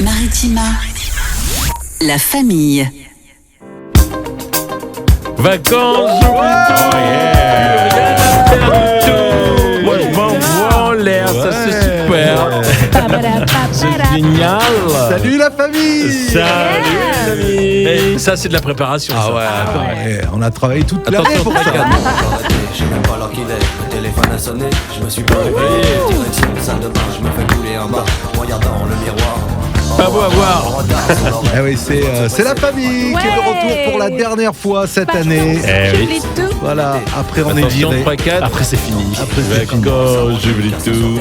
Maritima, la famille. Vacances. Oh yeah. Moi je m'envoie en l'air, ça c'est super. C'est génial. Salut la famille. Salut les amis. Et ça c'est de la préparation. Ah ouais. On a travaillé toute l'année pour ça. Je sais même pas l'heure qu'il est, le téléphone a sonné. Je me suis pas réveillé, direction salle de bain. Je me fais couler en bas, regardant le miroir. Pas beau à voir. Eh oui, c'est la famille qui est de retour pour la dernière fois cette année. Oui. Voilà, après on est viré. Après c'est fini. Après c'est fini. Vacances, j'oublie tout.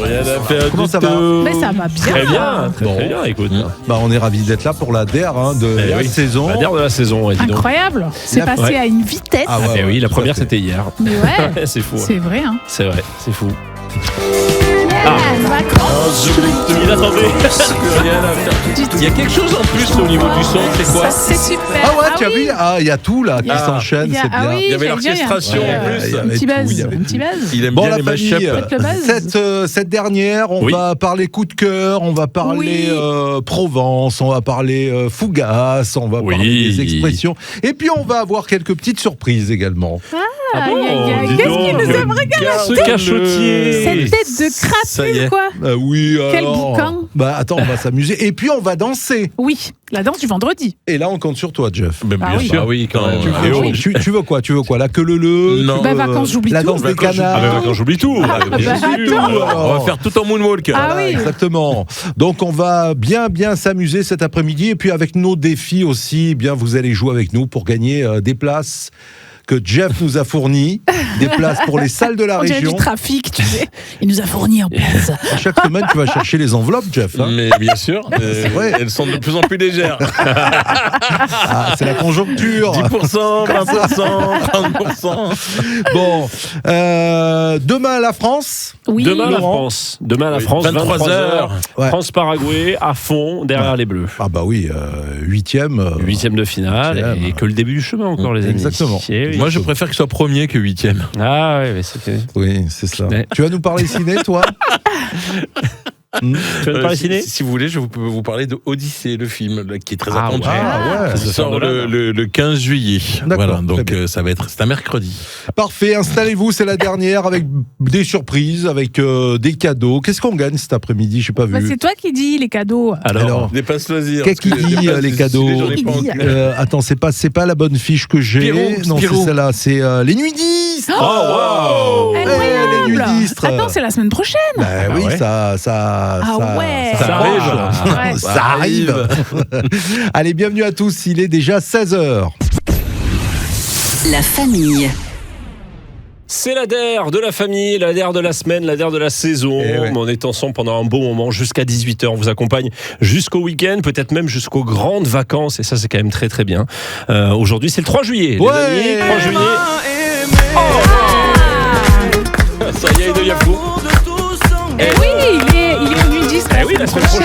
Rien à faire. Comment du ça va tout. Mais ça va bien. Très bien, Bon. très bien, écoute. Bah, on est ravis d'être là pour la DER de la saison. La dernière de la saison, ouais, dis donc. Incroyable. C'est passé ouais. à une vitesse. Ah ouais, Eh oui, la tout à première fait. c'était hier. Mais ouais, C'est fou. c'est vrai. Hein. C'est vrai, c'est fou. Vacances. Il attendait. Rien à faire. Il y a quelque chose en plus au niveau du son, c'est quoi? C'est super. Ah ouais, tu as oui. vu? Ah, il y a tout là qui s'enchaîne, Il y a- c'est bien. oui, Il y avait j'allais dire, l'orchestration il y a- en plus. Il y Un avait petit tout, buzz. il y avait Un petit buzz. Il aime Bon, bien la les famille, mashups. le buzz. cette dernière, on Oui. va parler coup de cœur, on va parler Provence, on va parler Fougasse, on va Oui. parler des expressions. Et puis on va avoir quelques petites surprises également. Aïe, aïe, aïe. dis Qu'est-ce donc. qu'il nous aime Ce cachotier. Cette tête de Ça y est. crapule, quoi. Oui, Quel alors. boucan. Bah attends, on va s'amuser. Et puis on va danser. Oui, la danse du vendredi. Et là, on compte sur toi, Jeff. Mais Ah bien oui. sûr. Ah oui, quand même. Tu, Ah veux, oui. tu veux quoi? Tu veux quoi? La queue leu Non. Bah, vacances, j'oublie la tout. danse des Vacances, canards. Ah, mais quand j'oublie tout. Bien bah, sûr. attends. On va faire tout en moonwalk. Ah Voilà, oui. exactement. Donc on va bien s'amuser cet après-midi et puis avec nos défis aussi, eh bien vous allez jouer avec nous pour gagner des places que Jeff nous a fournies, des places pour les salles de la On dirait région. du trafic, tu sais. Il nous a fourni en place. Chaque semaine, tu vas chercher les enveloppes, Jeff. Hein. Mais bien sûr, vrai. elles sont de plus en plus légères. Ah, c'est la conjoncture. 10%, 20%, 30%. Bon, demain la France. Oui. Demain la Laurent. France. Demain la France, 23 23h. Ouais. France-Paraguay à fond derrière les Bleus. Ah bah oui, huitième. Huitième de finale Huitième. et que le début du chemin encore les amis. Exactement. Eh oui. Moi, je préfère qu'il soit premier que huitième. Ah ouais, mais c'était. Oui, c'est ça. Ouais. Tu vas nous parler ciné, toi? Tu vas nous parler ciné Si vous voulez, je peux vous parler de Odyssée, le film là, qui est très Ah attendu. ouais. Ah ouais. Ça sort le 15 juillet. D'accord, Voilà, donc très bien. ça va être. C'est un mercredi. Parfait, installez-vous, c'est la dernière avec des surprises, avec des cadeaux. Qu'est-ce qu'on gagne cet après-midi? Je n'ai pas Bah, vu. c'est toi qui dis les cadeaux. Alors, Des passes loisirs. qu'est-ce qu'il dit, les cadeaux Attends, c'est pas la bonne fiche que j'ai. Non, Spirou. c'est celle-là. C'est les nudistes. Oh wow. Incroyable. les nudistes. Attends, c'est la semaine prochaine. Bah oui, ouais. ça ouais. Ça approche. arrive. Ouais. Ça arrive. Allez, bienvenue à tous. Il est déjà 16h. La famille. C'est la DER de la famille, la DER de la semaine, la DER de la saison. Eh ouais. On est ensemble pendant un bon moment, jusqu'à 18h. On vous accompagne jusqu'au week-end, peut-être même jusqu'aux grandes vacances. Et ça, c'est quand même très très bien. Aujourd'hui, c'est le 3 juillet. Ouais. Les amis, 3 juillet. Ça y est, de Yafou. Eh oui, il est nudiste. Eh oui, la semaine prochaine.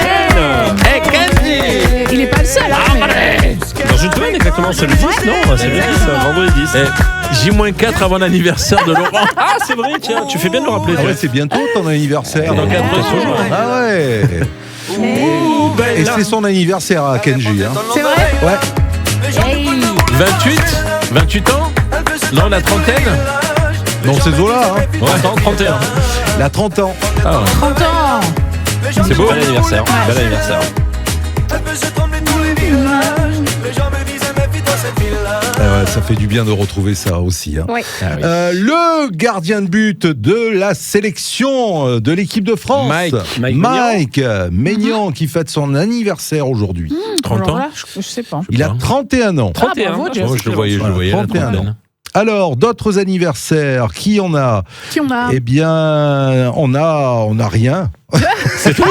Eh, Candy. Il est pas le seul. Hein, mais... Dans une semaine exactement, c'est le 10, non? C'est le 10, vendredi 10. J-4 avant l'anniversaire de Laurent. Ah, c'est vrai, tiens, tu fais bien de le rappeler. Ah ouais, Jeff. c'est bientôt ton anniversaire. Dans 4 jours. Ah ouais. Et c'est son anniversaire à Kenji. Hein. C'est vrai. Ouais. Hey. 28 ans. Non, la trentaine. Dans ces eaux-là. Hein. Ouais, 31. Il a 30 ans. 30 ans. C'est beau. Bel anniversaire. Bel anniversaire. Ouais, ça fait du bien de retrouver ça aussi. Hein. Ouais. Ah oui. Le gardien de but de la sélection de l'équipe de France, Mike Maignan, qui fête son anniversaire aujourd'hui. 30 Alors ans. là, je sais pas. Il a 31 ans. 31. bravo, Jeff. Moi, je le voyais, Voilà, la 31 ans. trentaine. Alors, d'autres anniversaires, qui on a? Qui on a? Eh bien, on a rien. C'est tout.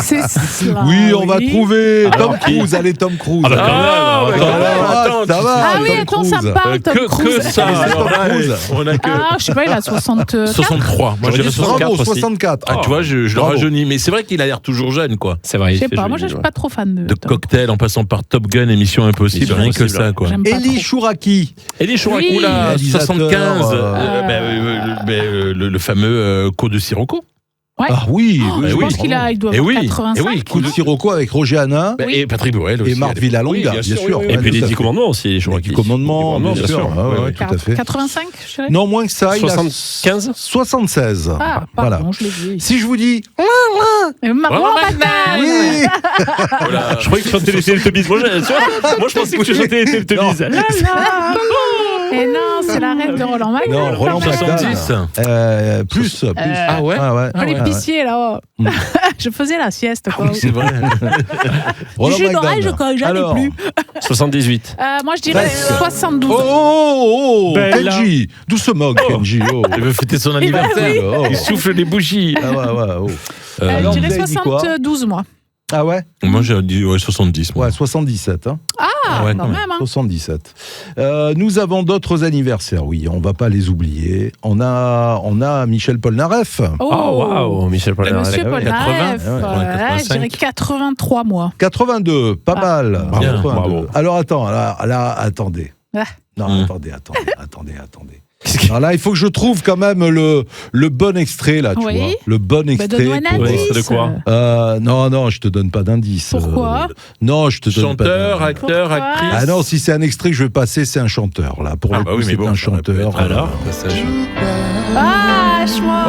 C'est cela. Oui, on va trouver Alors, Tom qui Cruise. Allez, Tom Cruise. Ah, bah, Ah, quand bah, même, attends, ça va. Ah oui, Tom attends, Cruise. ça parle, Tom Cruise. Que ça. Tom Alors là, Cruise. on a que Ah, je sais pas, il a 64. 63. Moi, J'aurais j'ai dit 64. Bravo, aussi. 64. Ah, tu vois, je le Bravo. rajeunis. Mais c'est vrai qu'il a l'air toujours jeune, quoi. C'est vrai. Je il sais fait pas, moi je joli, suis ouais. pas trop fan de De Tom. cocktail en passant par Top Gun, Émission Impossible, Mission rien que Impossible. ça, quoi. J'aime pas Eli trop. Chouraki. Elie Chouraki. Oui. Oula, Réalisateur, 75. Le fameux cours de Sirocco. Ouais. Ah oui, Je oui, pense oui. qu'il doit Et avoir oui, 85. et oui, Coup de Sirocco avec Roger Hanin. Bah, et Patrick Bruel aussi. Et Marc à l'époque. Villalonga, Oui, bien sûr. Et Ouais, puis les tout à 10 fait. commandements aussi, je crois. Du commandement, bien sûr. Ouais, Ouais, ouais. tout à fait. 85, je dirais. Non, moins que ça. 75 76. Ah, Voilà. pardon, je l'ai vu. Si je vous dis Roland McDan. oui, Je croyais que tu chantais les Teletubbies. Moi, je pensais que tu chantais les Teletubbies. Là, là. Et non, c'est la rêve de Roland McDan. Non, Roland quand même. McDan. 70. Plus. Ah ouais. Quand l'épicier là-haut. Je faisais la sieste. Quoi. C'est vrai. Roland Du jus d'orange, McDan. quoi, j'en ai Alors, plus. 78. Moi, je dirais Presque. 72. Oh, Bella. Kenji, doucement Kenji. Oh. Il veut fêter son anniversaire. Oh. Il souffle les bougies. Ah ouais, ouais, oh. Je Alors, dirais vous avez dit quoi 72, moi. Ah ouais. Moi, j'ai dit 70. moi. Ouais, 77. Hein. Ah, ouais, quand quand même. Hein. 77. Nous avons d'autres anniversaires, oui, on va pas les oublier. On a Michel Polnareff, Oh, waouh, Michel Polnareff. Monsieur ouais, Polnareff, 80, je dirais 83 mois. 82, pas mal. Bien, 82. bravo. Alors attends, là, attendez. Ah. Non, attendez. Alors là, il faut que je trouve quand même le bon extrait, là, tu Oui. vois. Le bon extrait. Donne-nous un pour- indice. de quoi Non, je te donne pas d'indice. Pourquoi Non, je te donne pas Chanteur, d'indice. acteur, Pourquoi actrice. Ah non, si c'est un extrait que je vais passer, c'est un chanteur, là. Pour le coup, c'est un chanteur. Alors, Ah, moi.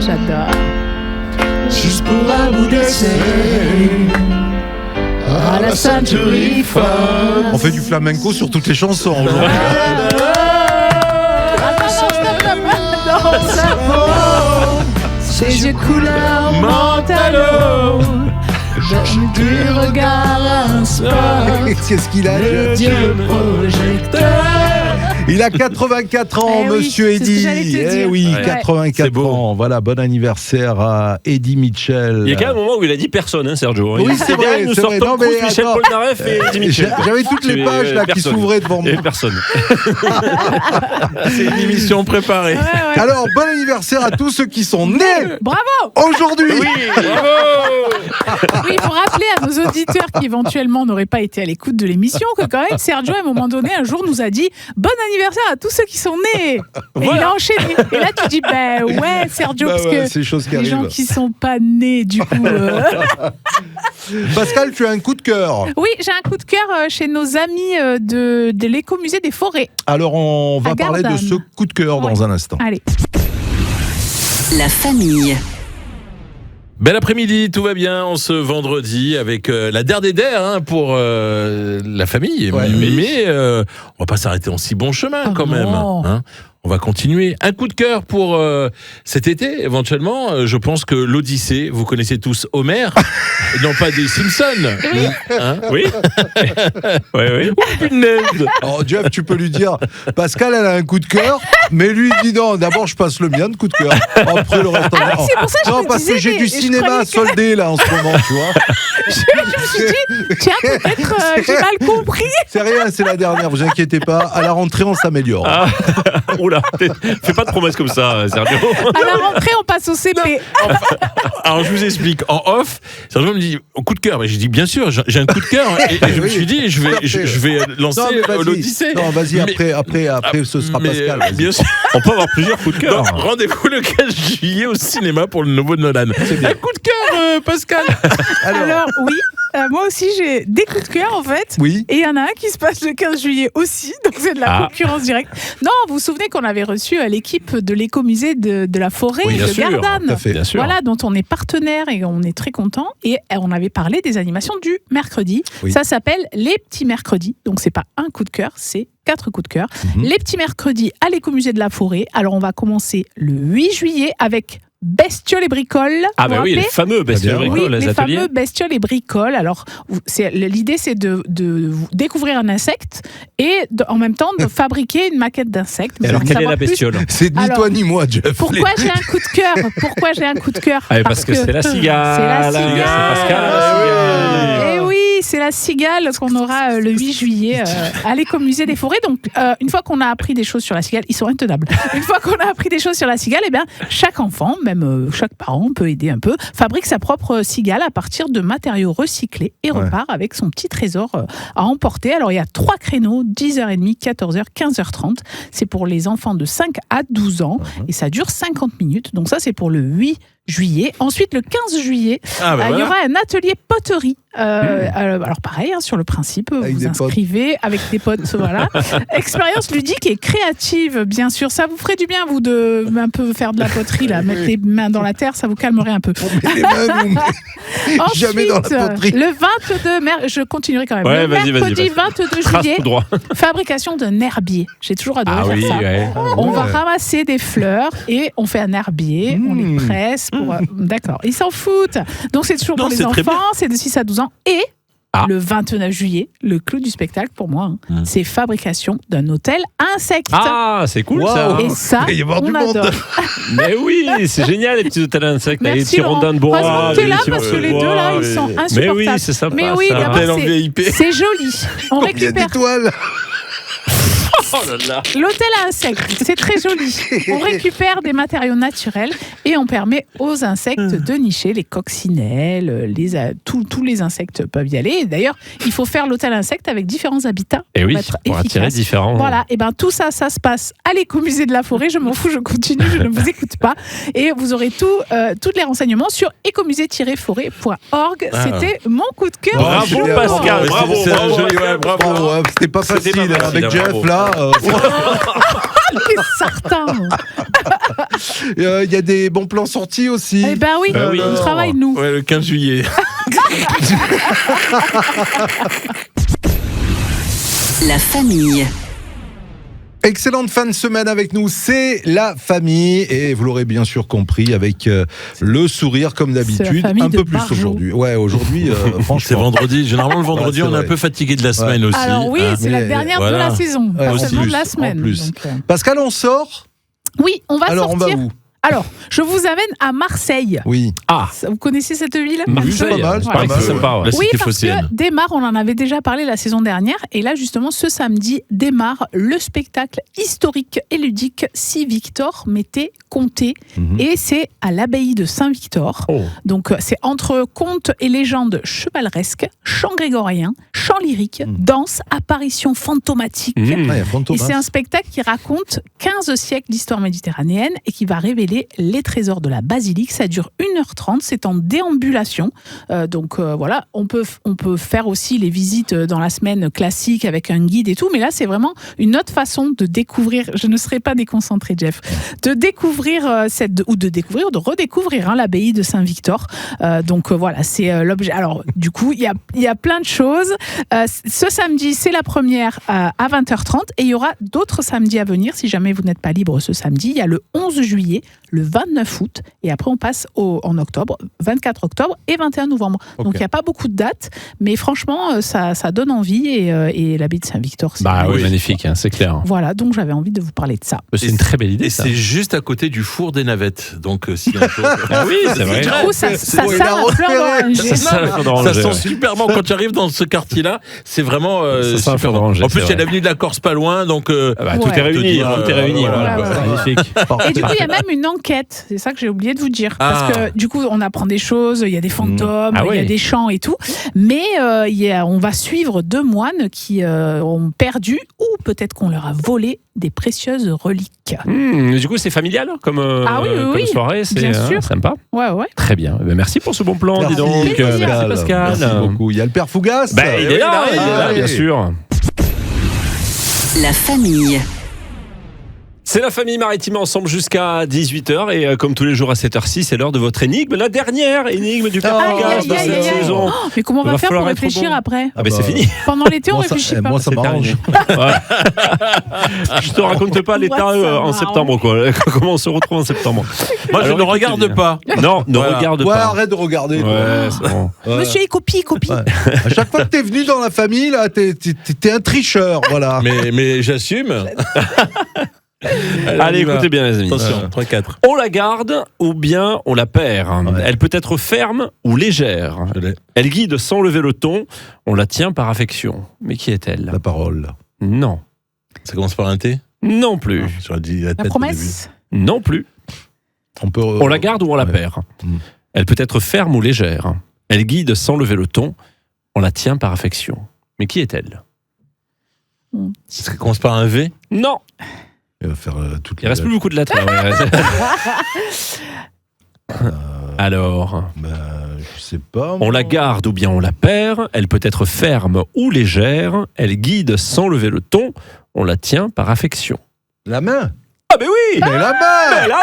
J'adore. Juste pour un bout d'essai à la Century Fox. On fait du flamenco sur toutes les chansons aujourd'hui. Ses yeux couleur Mentalo, du regard un sport, Qu'est-ce qu'il a le dieu projecteur. Il a 84 ans, Eh oui, monsieur c'est ce que Eddy. j'allais te dire. Eh oui, Ouais. 84 C'est beau. ans. Voilà, bon anniversaire à Eddy Mitchell. Il y a quand même un moment où il a dit personne, hein, Sergio. Oui, c'est vrai, Derrière, nous c'est vrai. sortons Non, mais Proust, Michel attends. Polnareff et Eddie Mitchell. J'avais toutes les Tu es pages là qui personne. s'ouvraient devant moi. Et personne. c'est une émission préparée. Alors, bon anniversaire à tous ceux qui sont nés Bravo. aujourd'hui. Bravo. Oui, il faut rappeler à nos auditeurs qui éventuellement n'auraient pas été à l'écoute de l'émission que quand même Sergio à un moment donné un jour nous a dit bon anniversaire à tous ceux qui sont nés. Et il a enchaîné. Et là tu dis ben ouais Sergio Bah parce ouais, que c'est des choses qui les gens arrivent. qui sont pas nés du coup. Pascal, tu as un coup de cœur. Oui, j'ai un coup de cœur chez nos amis de l'écomusée des forêts. Alors, on va À parler de Gardanne. ce coup de cœur dans un instant. Allez. La famille. Bel après-midi, tout va bien en ce vendredi avec la der des der hein, pour la famille. Ouais. Mais on va pas s'arrêter en si bon chemin Oh quand même. non. Hein. On va continuer. Un coup de cœur pour cet été, éventuellement. Je pense que l'Odyssée, vous connaissez tous Homer, non pas des Simpsons. Hein Oui. Oui. Punaise. Alors, Jeff, tu peux lui dire, Pascal, elle a un coup de cœur, mais lui, il dit non, d'abord, je passe le mien de coup de cœur. Après, le reste, Ah oui, c'est pour ça que je non, me parce que disais, j'ai mais du je cinéma croyais que- soldé, là, en ce moment, tu vois. Je me suis dit tiens peut-être j'ai mal compris. C'est rien, c'est la dernière, vous inquiétez pas. À la rentrée, on s'améliore. Ah. Oula, fais pas de promesses comme ça, Sergio. À la rentrée on passe au CP. Alors je vous explique. En off, Sergio me dit au coup de cœur. Mais j'ai dit bien sûr, j'ai un coup de cœur. Et je me Oui, suis dit, je vais lancer Non, mais vas-y. l'Odyssée. Non, vas-y, Mais- après, ce sera Mais, Pascal. vas-y. bien sûr. On peut avoir plusieurs coups de cœur. Donc, rendez-vous le 15 juillet au cinéma pour le nouveau de Nolan. Un coup de cœur, Pascal. Alors oui, moi aussi j'ai des coups de cœur en fait. Oui. Et il y en a un qui se passe le 15 juillet aussi, donc c'est de la Ah. concurrence directe. Non, vous vous souvenez qu'on avait reçu l'équipe de l'écomusée de la forêt Oui, bien de sûr, Gardanne. tout à fait. Bien sûr. Voilà, dont on est partenaire et on est très content. Et on avait parlé des animations du mercredi. Oui. Ça s'appelle Les Petits Mercredis. Donc c'est pas un coup de cœur, c'est 4 coups de cœur. Mhm. Les Petits Mercredis à l'écomusée de la forêt. Alors on va commencer le 8 juillet avec Bestioles et bricoles. Ah, Vous bah vous oui, rappelez les fameux bestioles Très bien, oui, bricoles, les les ateliers. fameux bestioles et bricoles. Alors, l'idée, c'est de découvrir un insecte et en même temps de fabriquer une maquette d'insecte. Et Vous alors, voulez quelle est savoir la plus bestiole C'est ni Alors, toi ni moi, Jeff. Pourquoi j'ai un coup de cœur Pourquoi j'ai un coup de cœur Ah, parce que c'est la cigale. C'est la cigale. C'est Pascal, la cigale. Eh oui, c'est la cigale qu'on aura le 8 juillet à l'écomusée des forêts. Donc, une fois qu'on a appris des choses sur la cigale, ils sont intenables. Une fois qu'on a appris des choses sur la cigale, eh bien, chaque enfant, même chaque parent peut aider un peu, fabrique sa propre cigale à partir de matériaux recyclés et repart avec son petit trésor à emporter. Alors, il y a 3 créneaux, 10h30, 14h, 15h30. C'est pour les enfants de 5 à 12 ans et ça dure 50 minutes. Donc ça, c'est pour le 8 juillet. Ensuite, le 15 juillet, il y aura un atelier poterie. Alors pareil, sur le principe, avec vous inscrivez avec des potes, voilà. Expérience ludique et créative, bien sûr. Ça vous ferait du bien, vous, de un peu faire de la poterie, là, mettre les mains dans la terre, ça vous calmerait un peu. Les mains, nous, Ensuite, jamais dans la poterie. Le 22 mai, je continuerai quand même. Ouais, le mercredi 22 Trace juillet, tout droit. fabrication d'un herbier. J'ai toujours adoré faire ça. Ouais. On va ramasser des fleurs et on fait un herbier, on les presse. D'accord, ils s'en foutent. Donc c'est toujours pour les enfants, c'est de 6 à 12 ans. Et le 29 juillet, le clou du spectacle pour moi, c'est fabrication d'un hôtel insecte. Ah, c'est cool ça. Et ça, il va y avoir on du monde. adore. Mais oui, c'est génial les petits hôtels insectes, les Merci, petits rondins de bois. Heureusement que t'es là parce que les deux là, ils sont insupportables. Mais oui, c'est sympa. Mais oui, ça. d'abord, c'est joli. On Il y a des récupère toiles. Oh là là. l'hôtel à insectes, c'est très joli. On récupère des matériaux naturels et on permet aux insectes de nicher, les coccinelles, tous les insectes peuvent y aller. Et d'ailleurs, il faut faire l'hôtel à insectes avec différents habitats Et oui, être pour attirer efficace. différents. Voilà, et bien tout ça, ça se passe à l'écomusée de la forêt. Je m'en fous, je continue, je ne vous écoute pas. Et vous aurez tous les renseignements sur écomusée-forêt.org. C'était mon coup de cœur. Bravo du jour. Pascal, bravo. Bravo, c'était pas facile pas facile, avec Jeff bravo. là. C'est certain. Il y a des bons plans sortis aussi. Eh ben oui, Ben oui. on travaille nous. Ouais, le 15 juillet. La famille. Excellente fin de semaine avec nous, c'est la famille et vous l'aurez bien sûr compris avec le sourire comme d'habitude, famille un de peu plus Barjot. aujourd'hui. Ouais, aujourd'hui franchement. C'est vendredi. Généralement, le vendredi, Ouais, c'est on est un vrai. peu fatigué de la semaine aussi. Alors oui, c'est la Mais dernière de voilà. la saison, pas en seulement plus, de la en semaine. plus. Donc, Pascal, on sort. oui, on va Alors on sortir. va où? Alors, je vous amène à Marseille. Oui. Ah, Vous connaissez cette ville? Marseille, pas mal, c'est pas pas mal, sympa. Ouais. La Oui, cité parce phocéenne. que démarre, on en avait déjà parlé la saison dernière, et là justement ce samedi démarre le spectacle historique et ludique Si Victor m'était conté, et c'est à l'abbaye de Saint-Victor. Oh. Donc c'est entre contes et légendes chevaleresques, chants grégoriens, chants lyriques, danse, apparitions fantomatiques. Ah, il y a Fantomas. Et c'est un spectacle qui raconte 15 siècles d'histoire méditerranéenne et qui va révéler les trésors de la basilique. Ça dure 1h30, c'est en déambulation. Donc voilà, on peut faire aussi les visites dans la semaine classique avec un guide et tout, mais là c'est vraiment une autre façon de découvrir, je ne serai pas déconcentrée Jeff, de découvrir de redécouvrir l'abbaye de Saint-Victor. Donc voilà, c'est l'objet. Alors du coup, il y a plein de choses. Ce samedi, c'est la première à 20h30 et il y aura d'autres samedis à venir si jamais vous n'êtes pas libre ce samedi. Il y a le 11 juillet, le 29 août et après on passe en octobre, 24 octobre et 21 novembre. Ok. Donc il n'y a pas beaucoup de dates, mais franchement ça donne envie et l'abbaye de Saint-Victor, c'est Bah oui, magnifique. magnifique, hein, c'est clair. Voilà, donc j'avais envie de vous parler de ça. C'est une très belle idée. Et Ça. c'est juste à côté du four des navettes. Donc, s'il y a un jour- Ah oui, c'est vrai. Du coup, ça c'est- sent il a la fleur repéré. d'oranger. Ça sent la fleur d'oranger, Ça sent ouais. super bon quand tu arrives dans ce quartier-là. C'est vraiment Ça sent la super fleur bon. d'oranger, En plus, c'est il y a vrai. l'avenue de la Corse pas loin, donc Ah bah, tout Ouais. est réuni, Te dire, tout est réuni. voilà, Voilà, ouais, c'est magnifique. Et du coup, il y a même une enquête. C'est ça que j'ai oublié de vous dire. Parce Ah. que du coup, on apprend des choses. Il y a des fantômes, Ah il y a oui. des chants et tout. Mais on va suivre 2 moines qui ont perdu ou peut-être qu'on leur a volé des précieuses reliques. Du coup, c'est familial comme, Ah oui, oui, comme oui. soirée. C'est Bien sûr. sympa. Ouais, ouais. Très bien. Eh ben, merci pour ce bon plan, Merci, dis donc. Merci Pascal. Merci beaucoup. Il y a le père Fougas. Ben, il est là, il est là. bien sûr. La famille. C'est la famille maritime ensemble jusqu'à 18h et comme tous les jours à cette heure-ci, c'est l'heure de votre énigme, la dernière énigme du Père Aïe, Fougas aïe, de aïe, cette aïe, aïe. saison. Oh, mais comment on Il va va faire pour falloir être réfléchir bon. après? Ah ben c'est fini. Pendant l'été, on Moi, ça- réfléchit pas. moi, ça C'est m'arrange. terminé. Ouais. Je te raconte pas l'état Moi, ça en m'arrange. septembre, quoi. Comment on se retrouve en septembre. moi, je Alors, ne écoutez regarde bien. pas. Non, ne Voilà. regarde Ouais, pas. arrête de regarder. toi. Ouais, c'est bon. Ouais. Monsieur, il copie. Ouais. À chaque fois que t'es venu dans la famille, là, t'es un tricheur, voilà. Mais j'assume. Allez, écoutez bien les amis. Attention, 3-4. On la garde ou bien on la perd. Ouais. Elle peut être ferme ou légère. Je l'ai. Elle guide sans lever le ton. On la tient par affection. Mais qui est-elle? La parole. Non. Ça commence par un T. Non plus. J'aurais dit la La tête promesse. Non plus. On la garde ou on la ouais. perd. Mm. Elle peut être ferme ou légère. Elle guide sans lever le ton. On la tient par affection. Mais qui est-elle? au début. Ça commence par un V. Non. Il va faire toutes Il reste plus beaucoup de lettres. Là, ouais. Alors, je sais pas. on la garde ou bien on la perd. Elle peut être ferme ou légère. Elle guide sans lever le ton. On la tient par affection. La main. Ah mais oui. Mais la main. Mais la main.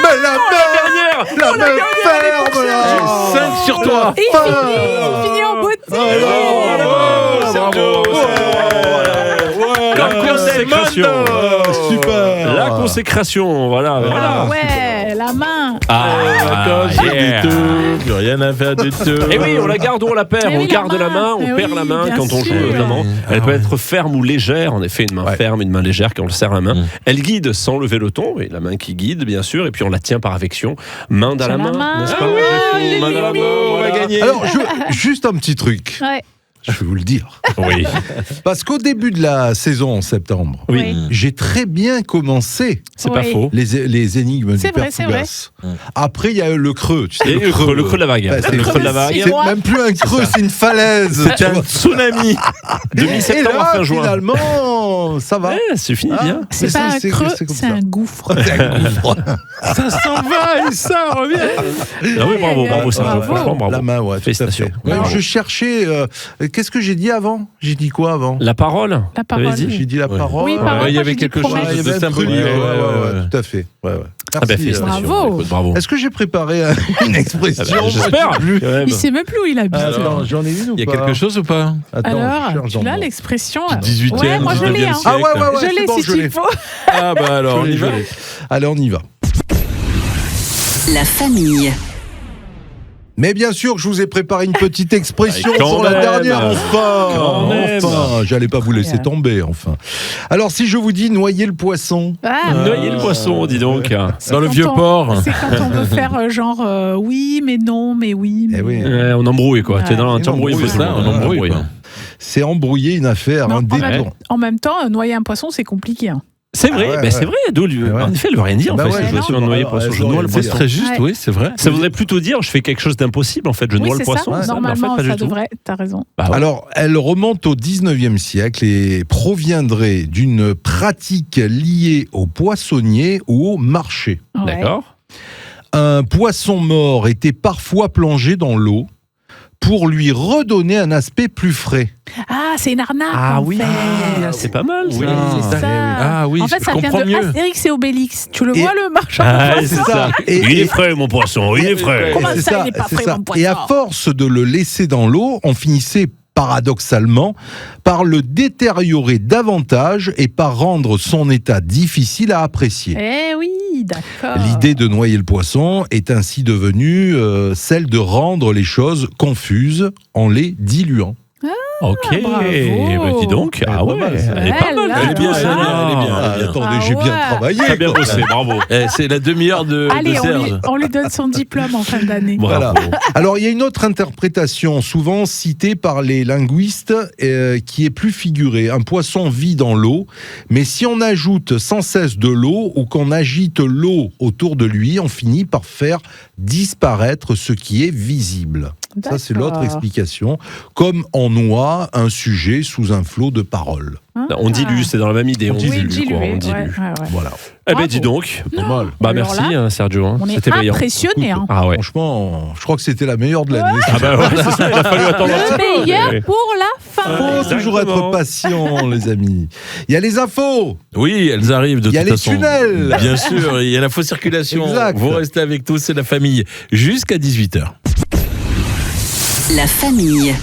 Mais la main. Dernière. La main ferme là. 5 sur toi. Il finit en beauté. Bravo. La consécration. Super. La consécration, voilà. Ah ouais, la main. Plus rien à faire du tout. Et oui, on la garde ou on la perd. Eh On oui, garde la la main. main, on Eh perd oui, la main bien quand on joue sûr. notamment. Elle Ah peut ouais. être ferme ou légère. En effet, une main Ouais. ferme, une main légère quand on le serre la main. Mm. Elle guide sans lever le ton. Oui, la main qui guide, bien sûr. Et puis on la tient par affection. Main dans Sur la la main, main. n'est-ce pas? Ah oui, J'ai fait main dans la main, on va voilà. gagner. Alors, juste un petit truc. Ouais. Je vais vous le dire. Oui. Parce qu'au début de la saison en septembre, Oui. j'ai très bien commencé C'est pas Oui. faux. les énigmes du C'est Père vrai, c'est vrai. Fougas. Après, il y a eu le creux. Tu sais, Et le creux de la vague. Bah, c'est Le creux de la vague. c'est même plus un creux, c'est une falaise. C'est un tsunami de Et mi-septembre à là, fin juin. finalement, ça va. Ouais, c'est fini Ah. bien. C'est Mais pas ça, un c'est- creux, c'est comme c'est ça. un gouffre. Ça s'en va et ça revient. Ah oui, bravo, bravo, Sergio. Bravo. Franchement, bravo. La main, ouais, tout à Félicitations. fait. Ouais, Bravo. je cherchais. Qu'est-ce que j'ai dit avant? J'ai dit quoi avant? La parole. La parole. Vas-y. J'ai dit la Ouais. parole. Oui, parole. Il y moi, avait j'ai dit quelque chose promesse. Ah, il y de avait un truc, symbolique. tout à fait. Ouais, ouais. Ah bah, Merci, félicitations. Bravo. Écoute, bravo. Est-ce que j'ai préparé une expression? Ah bah, j'espère. Je sais plus. Ouais, Il bah. sait même plus où il habite. Attends, j'en ai une ou Il y a pas? quelque chose ou pas? Attends, je Alors, cherche tu dans l'as mon- l'expression 18e, Ouais, moi je l'ai. 19e Hein. siècle. Ah ouais, ouais, ouais, Je c'est l'ai bon, si je tu l'ai. faut. Ah bah alors, on y va. Allez, on y va. La famille. Mais bien sûr, je vous ai préparé une petite expression Quand pour la même. dernière. Quand même. Enfin, j'allais pas vous laisser tomber, enfin. Alors, si je vous dis noyer le poisson, Ah, Noyer le poisson, dis donc. c'est Dans le quand vieux on- port. C'est quand on veut faire genre oui, mais non, mais oui. Eh oui. Ouais, on embrouille quoi. Ouais. T'es dans un Une embrouille. embrouille, faut ça, on embrouille, quoi. c'est embrouiller une affaire, Non, un détour. en même temps, noyer un poisson, c'est compliqué. Hein. C'est vrai, Ah ouais, bah, ouais. c'est vrai. D'où lui- Ouais. En effet, elle veut rien dire. Bah en fait, ouais, si je non. suis un noyer Ah, poisson, je ouais, noie le ouais, C'est poisson. très juste, Ouais. oui, c'est vrai. Ça voudrait plutôt dire je fais quelque chose d'impossible en fait, je Oui, noie le c'est poisson. ça. mais en Normalement, fait, pas ça du tout. devrait. T'as raison. Bah ouais. Alors, elle remonte au 19e siècle et proviendrait d'une pratique liée au poissonnier ou au marché. Ouais. D'accord. Un poisson mort était parfois plongé dans l'eau pour lui redonner un aspect plus frais. Ah, c'est une arnaque. Ah en oui, fait. c'est pas mal. Oui, ça. C'est ça. Ah oui, en fait, je ça vient comprends de mieux. Astérix et Obélix. Tu le Et- vois, le marchand Ah, de c'est poissons ça. Et- Il est frais mon poisson, il est frais. Comment Et ça, c'est il est pas c'est frais, ça. mon poisson Et à force de le laisser dans l'eau, on finissait paradoxalement par le détériorer davantage et par rendre son état difficile à apprécier. Eh oui, d'accord. L'idée de noyer le poisson est ainsi devenue celle de rendre les choses confuses en les diluant. Ok, bravo. bah, dis donc. Elle est Ah pas ouais, mal, ça. elle est pas Elle, mal. là, Elle est bien, là. celle-là, elle est bien. Ah, elle est bien. attendez, Ah j'ai bien ouais. travaillé. T'as bien quoi. bossé, bravo. C'est la demi-heure de Allez, Serge. on lui donne son diplôme en fin d'année. Voilà. Bravo. Alors, il y a une autre interprétation, souvent citée par les linguistes, qui est plus figurée. Un poisson vit dans l'eau, mais si on ajoute sans cesse de l'eau ou qu'on agite l'eau autour de lui, on finit par faire disparaître ce qui est visible. Ça, c'est l'autre D'accord. explication. Comme on noie un sujet sous un flot de paroles. Hein On dilue, c'est dans la même idée. On Oui, dilue, dilué, quoi. On ouais, dilue. ouais, ouais. Voilà. Eh ben, Bravo. dis donc. Pas mal. Bah, Alors merci, là, Sergio. hein. On est C'était brillant. impressionnés. Hein. Ah ouais. Franchement, je crois que c'était la meilleure de l'année. Ah bah ouais, c'est ça, il a fallu attendre un petit Le peu. meilleur mais- pour la fin. Faut toujours Exactement. être patient, les amis. Il y a les infos. Oui, elles arrivent de Il y a toute les façon. tunnels. Bien sûr, il y a la fausse circulation. Exact. Vous restez avec tous, c'est la famille. Jusqu'à 18h. La famille.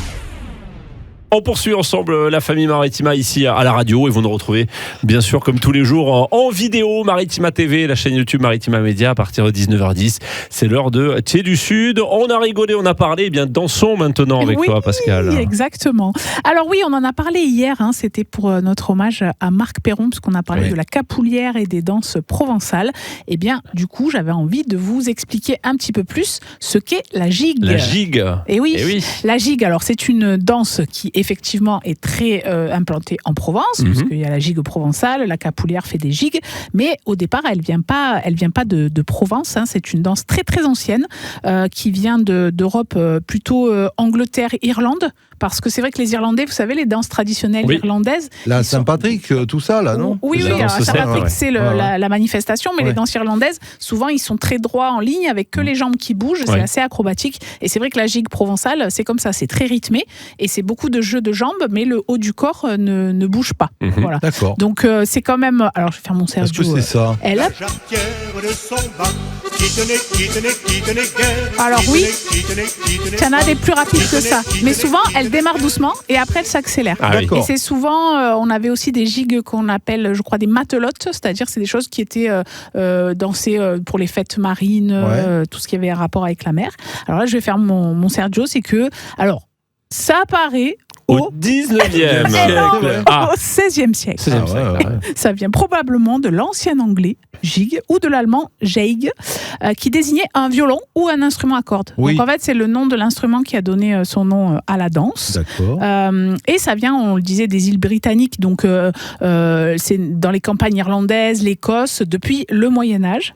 On poursuit ensemble la famille Maritima ici à la radio et vous nous retrouvez bien sûr comme tous les jours en vidéo Maritima TV, la chaîne YouTube Maritima Média à partir de 19h10. C'est l'heure de Thé du Sud. On a rigolé, on a parlé, eh bien dansons maintenant avec toi Pascal. Oui, exactement. Alors oui, on en a parlé hier, c'était pour notre hommage à Marc Perron parce qu'on a parlé de la capoulière et des danses provençales. Et bien du coup, j'avais envie de vous expliquer un petit peu plus ce qu'est la gigue. La gigue. Et oui, la gigue, alors c'est une danse qui effectivement est très implantée en Provence, parce qu'il y a la gigue provençale, la capoulière fait des gigues, mais au départ elle vient pas de Provence, c'est une danse très très ancienne qui vient d'Europe, plutôt Angleterre, Irlande, parce que c'est vrai que les Irlandais, vous savez, les danses traditionnelles irlandaises, la Saint-Patrick, tout ça là, non? Oui, Saint-Patrick c'est la manifestation, mais les danses irlandaises, souvent ils sont très droits en ligne avec que les jambes qui bougent, c'est assez acrobatique, et c'est vrai que la gigue provençale c'est comme ça, c'est très rythmé et c'est beaucoup de jeux de jambes, mais le haut du corps ne bouge pas. Voilà. D'accord. Donc c'est quand même. Alors je vais faire mon Sergio. Est-ce que c'est ça? Alors oui, il y en a des plus rapides que ça, mais souvent elle démarre doucement et après elle s'accélère. Et c'est souvent, on avait aussi des gigues qu'on appelle, je crois, des matelotes, c'est-à-dire c'est des choses qui étaient dansées pour les fêtes marines, tout ce qui avait un rapport avec la mer. Alors là je vais faire mon Sergio, c'est que alors ça apparaît au 19e siècle. Au 16e siècle. Ça vient probablement de l'ancien anglais gig ou de l'allemand geig, qui désignait un violon ou un instrument à cordes. Donc en fait, c'est le nom de l'instrument qui a donné son nom à la danse. Et ça vient, on le disait, des îles britanniques. Donc c'est dans les campagnes irlandaises, l'Écosse, depuis le Moyen-Âge.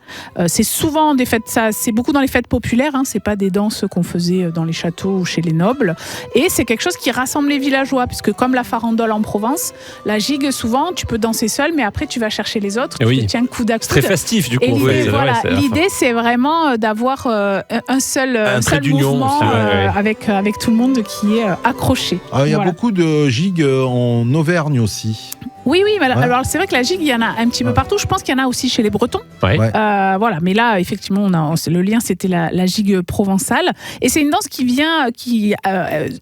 C'est souvent des fêtes, c'est beaucoup dans les fêtes populaires. C'est pas des danses qu'on faisait dans les châteaux ou chez les nobles. Et c'est quelque chose qui rassemble les villageois, puisque comme la farandole en Provence, la gigue, souvent, tu peux danser seul, mais après, tu vas chercher les autres, tu te tiens coude à coude. Très festif, du coup. Et l'idée, c'est vraiment d'avoir un seul mouvement avec tout le monde qui est accroché. Il y a beaucoup de gigues en Auvergne aussi. Oui, alors c'est vrai que la gigue, il y en a un petit peu partout. Je pense qu'il y en a aussi chez les Bretons. Voilà, mais là, effectivement, le lien, c'était la gigue provençale. Et c'est une danse qui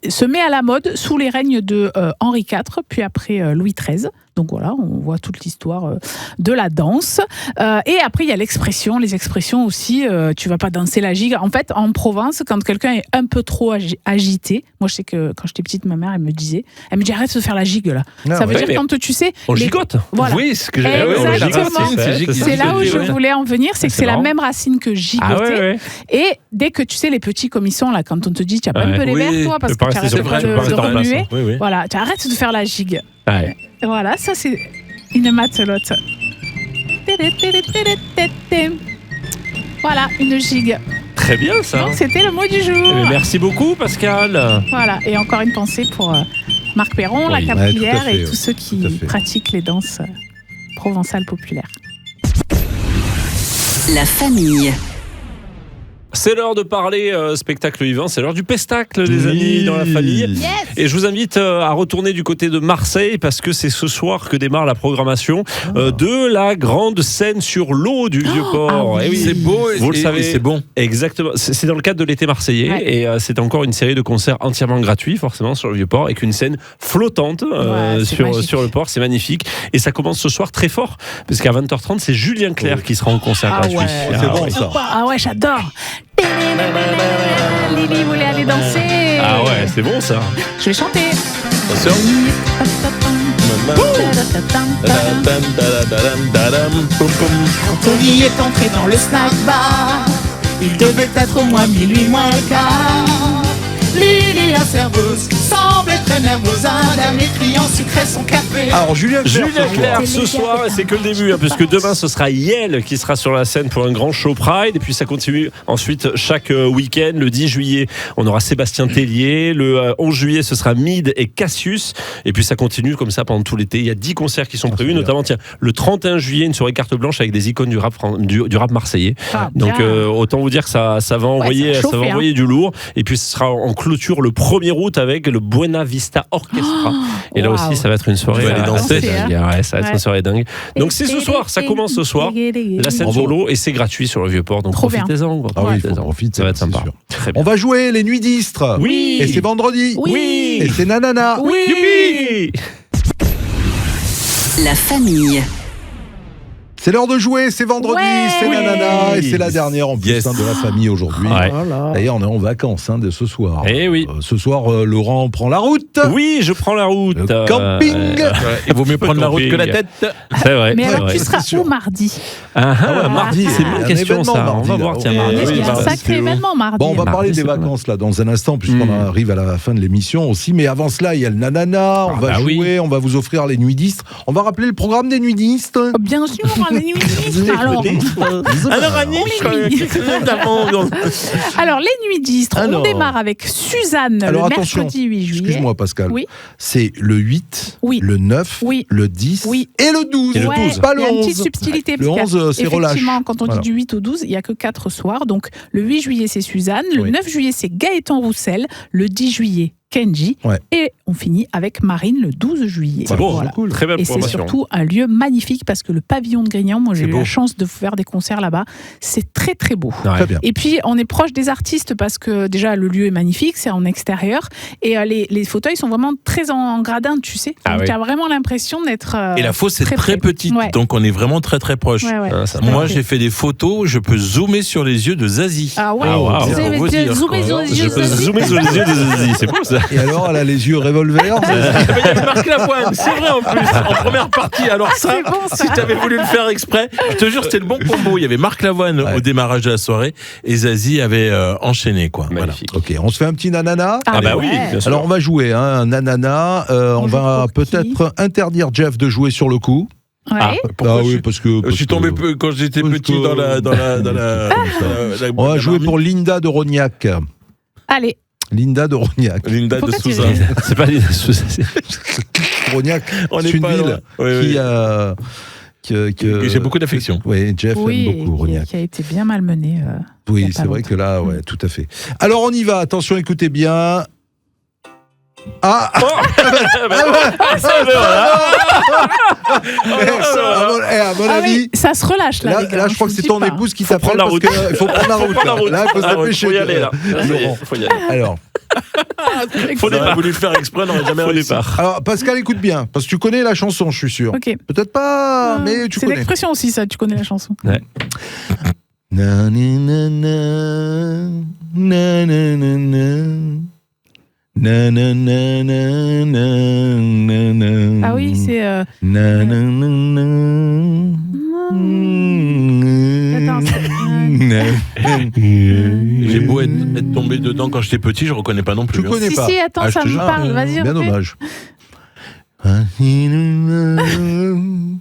se met à la mode sous les règnes de Henri IV, puis après Louis XIII. Donc voilà, on voit toute l'histoire de la danse. Et après, il y a l'expression. Les expressions aussi, tu vas pas danser la gigue. En fait, en Provence, quand quelqu'un est un peu trop agité, moi je sais que quand j'étais petite, ma mère, elle me dit arrête de faire la gigue là. Ça veut dire quand tu sais... On gigote. Voilà. Oui, ce que j'ai. Exactement. C'est là où je voulais en venir, c'est que c'est la même racine que gigoter. Et dès que tu sais, les petits comme ils sont là, quand on te dit tu as pas un peu les verres toi, parce que tu arrêtes de remuer, voilà, tu arrêtes de faire la gigue. Voilà, ça c'est une matelote. Voilà, une gigue. Très bien ça. Donc c'était le mot du jour. Merci beaucoup Pascal. Voilà, et encore une pensée pour Marc Perron, la capoulière et tous ceux qui pratiquent les danses provençales populaires. La famille. C'est l'heure de parler spectacle vivant, c'est l'heure du pestacle, les amis, dans la famille. Et je vous invite à retourner du côté de Marseille parce que c'est ce soir que démarre la programmation de la grande scène sur l'eau du Vieux-Port. C'est beau, vous le savez, c'est bon. Exactement. C'est dans le cadre de l'été marseillais et c'est encore une série de concerts entièrement gratuits, forcément, sur le Vieux-Port, avec une scène flottante sur le port. C'est magnifique. Et ça commence ce soir très fort parce qu'à 20h30, c'est Julien Clerc qui sera en concert gratuit. C'est bon ça. Ah ouais, j'adore. Lily voulait aller danser. Ah ouais, c'est bon ça. Je vais chanter. Attention. Anthony est entré dans le snack bar. Il devait être au moins minuit moins le quart. Lily, la serveuse, semble très nerveuse. Un dernier client sucrait son café. Alors Julien Clerc ce soir, et c'est que le début, puisque demain ce sera Yel qui sera sur la scène pour un grand show Pride, et puis ça continue ensuite chaque week-end. Le 10 juillet, on aura Sébastien Tellier, le 11 juillet ce sera Mid et Cassius, et puis ça continue comme ça pendant tout l'été. Il y a 10 concerts qui sont prévus, notamment le 31 juillet, une soirée carte blanche avec des icônes du rap marseillais. Donc autant vous dire que ça va envoyer du lourd, et puis ce sera en clôture le 1er août avec le Buena Buena Vista Orchestra. Et là Wow. aussi, ça va être une soirée. Tu vas aller danser. Ouais, ça va être une soirée dingue. Donc c'est ce soir, ça commence ce soir. La scène Bravo. sur l'eau et c'est gratuit sur le Vieux-Port. Donc Trop bien. profitez-en. quoi. Ah oui, il faut Profitez-en. profiter, Ça va être c'est sympa. sûr. Très bien. On va jouer les Nuits d'Istres. Oui. Et c'est vendredi. Oui. Et c'est Nanana. Oui. Youpi. La famille. C'est l'heure de jouer, c'est vendredi, Ouais. c'est Oui. Nanana. Et c'est la dernière en plus Yes. de la famille aujourd'hui. Ouais. D'ailleurs, on est en vacances de ce soir. Eh oui. Ce soir, Laurent prend la route. Oui, je prends la route. Le camping. Il vaut mieux prendre la route que la tête. C'est vrai. Mais c'est alors, vrai. tu seras c'est sûr. où mardi? Ah, ouais, mardi, ah, c'est il y une a bonne un question événement ça. On mardi, va là. voir, tiens, Oui, mardi. Il y a un bah, sacré événement mardi. Bon, on va Mardi, parler c'est des pas mal. vacances là dans un instant, puisqu'on arrive à la fin de l'émission aussi. Mais avant cela, il y a le Nanana. On va bah jouer, oui. on va vous offrir les Nuits d'Istres. On va rappeler le programme des Nuits d'Istres. Bien sûr, la nuit d'Istres. Alors, alors, les Nuits d'Istres, on Alors. démarre avec Suzanne Alors, le attention. mercredi 8 juillet. Excuse-moi, Pascal. Oui. C'est le 8, Oui. le 9, Oui. le 10 Oui. et le 12. Et le Ouais, 12. Pas le il y a une 11. petite subtilité. Le parce 11, c'est relâche. effectivement, quand on Voilà. dit du 8 au 12, il n'y a que 4 soirs. Donc, le 8 juillet, c'est Suzanne. Le Oui. 9 juillet, c'est Gaëtan Roussel. Le 10 juillet, Kenji. Ouais. Et on finit avec Marine le 12 juillet. C'est beau, Voilà. cool. Très belle Et c'est programmation. surtout un lieu magnifique parce que le pavillon de Grignan, moi j'ai C'est eu beau. la chance de faire des concerts là-bas, c'est très très beau. Ouais. Très bien. Et puis on est proche des artistes parce que déjà le lieu est magnifique, c'est en extérieur et les fauteuils sont vraiment très en gradin, tu sais. Ah Donc oui. tu as vraiment l'impression d'être. Et la fosse est très près. petite, Ouais. donc on est vraiment très très proche. Ouais, ouais. Ah, ça Moi, Ok. j'ai fait des photos, je peux zoomer sur les yeux de Zazie. Ah ouais, Ah, wow. vous Pour avez vous dire, zoomé sur quoi. les Je yeux peux de Zazie. zoomer sur les yeux de Zazie, c'est beau ça. Et alors, elle a les yeux revolver. Il y avait Marc Lavoine, c'est vrai en plus, en première partie. Alors ça, C'est bon, ça. si tu avais voulu le faire exprès, je te jure, c'était le bon combo. Il y avait Marc Lavoine Ouais. au démarrage de la soirée et Zazie avait enchaîné, quoi. Voilà. Magnifique. Ok, on se fait un petit Nanana. Ah bah ouais. oui, bien sûr. Alors, on va jouer un Nanana. On joue va pour qui peut-être interdire Jeff de jouer sur le coup. Ouais. Ah, Pourquoi oui, je, parce que. je suis tombé quand j'étais parce petit que- dans la. On va jouer pour Linda de Rognac. Allez, Linda de Rognac. Linda de Pourquoi tu Souza. ris C'est pas Rognac, On c'est n'est une pas ville loin. Oui, qui oui. a. Que j'ai beaucoup d'affection. Oui, Jeff oui, aime beaucoup Rognac. qui a été bien malmené. il y Oui, a pas c'est vrai longtemps. que là, ouais, tout à fait. Alors, on y va. Attention, écoutez bien. Ah, à mon Ah avis, oui, ça se relâche là. là, les gars, là, je crois que vous c'est dis ton pas. épouse qui t'appelle prendre la parce route. qu'il faut prendre la route. Là, il faut se Ah ouais, dépêcher. faut y aller là. Laurent. Faut y aller. Alors, Faut On aurait départ. voulu le faire exprès, on n'aurait jamais Faut réussi. départ. alors, Pascal, écoute bien, parce que tu connais la chanson, je suis sûr. Ok. Peut-être pas, mais tu C'est connais. l'expression aussi, ça, tu connais la chanson. Na, na, na, na, na, na, na, na. Na, na, na, na, na, na. Ah oui, c'est. Na, na, na, na. Attends, J'ai beau être tombé dedans quand j'étais petit, je reconnais pas non plus. Tu connais Si, pas. si, attends, Ah, je ça te me jure. parle. Vas-y, Bien refais. dommage.